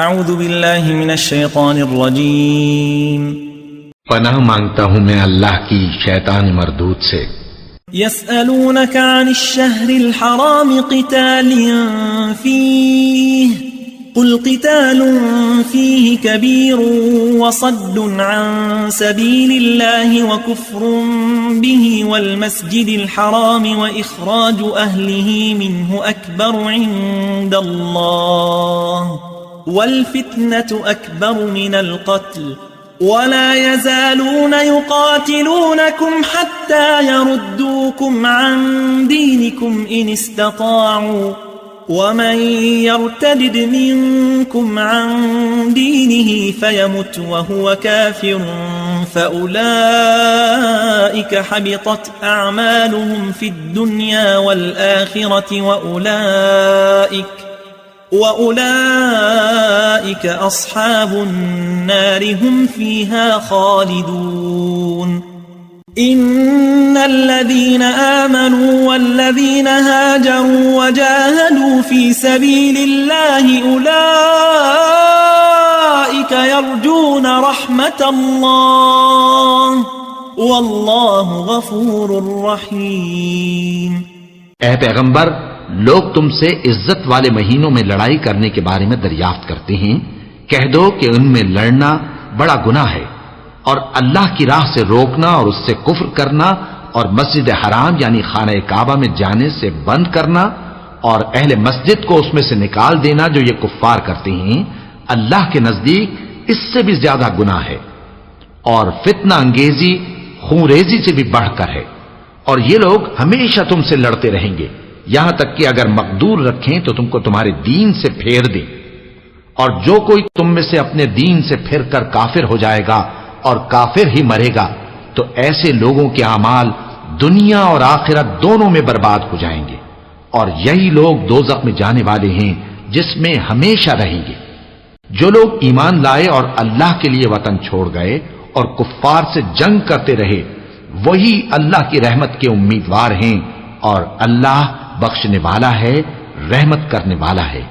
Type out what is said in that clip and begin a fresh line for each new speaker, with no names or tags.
اعوذ باللہ من الشیطان الرجیم
پناہ مانگتا ہوں میں اللہ کی شیطان مردود سے۔
یسألونک عن الشہر الحرام قتال فیہ قل قتال فيه كبير وصد عن سبيل الله وكفر به والمسجد الحرام وإخراج أهله منه أكبر عند الله والفتنة أكبر من القتل ولا يزالون يقاتلونكم حتى يردوكم عن دينكم إن استطاعوا ومن يرتد منكم عن دينه فيمت وهو كافر فأولئك حبطت أعمالهم في الدنيا والآخرة وأولئك أصحاب النار هم فيها خالدون ان الذين آمنوا والذين هاجروا وجاهدوا في سبيل الله اولئك يرجون رحمة الله والله غفور رحيم۔
اے پیغمبر، لوگ تم سے عزت والے مہینوں میں لڑائی کرنے کے بارے میں دریافت کرتے ہیں، کہہ دو کہ ان میں لڑنا بڑا گناہ ہے، اور اللہ کی راہ سے روکنا اور اس سے کفر کرنا اور مسجد حرام یعنی خانہ کعبہ میں جانے سے بند کرنا اور اہل مسجد کو اس میں سے نکال دینا جو یہ کفار کرتے ہیں، اللہ کے نزدیک اس سے بھی زیادہ گناہ ہے، اور فتنہ انگیزی خون ریزی سے بھی بڑھ کر ہے، اور یہ لوگ ہمیشہ تم سے لڑتے رہیں گے یہاں تک کہ اگر مقدور رکھیں تو تم کو تمہارے دین سے پھیر دیں، اور جو کوئی تم میں سے اپنے دین سے پھر کر کافر ہو جائے گا اور کافر ہی مرے گا تو ایسے لوگوں کے اعمال دنیا اور آخرت دونوں میں برباد ہو جائیں گے، اور یہی لوگ دوزخ میں جانے والے ہیں جس میں ہمیشہ رہیں گے۔ جو لوگ ایمان لائے اور اللہ کے لیے وطن چھوڑ گئے اور کفار سے جنگ کرتے رہے وہی اللہ کی رحمت کے امیدوار ہیں، اور اللہ بخشنے والا ہے، رحمت کرنے والا ہے۔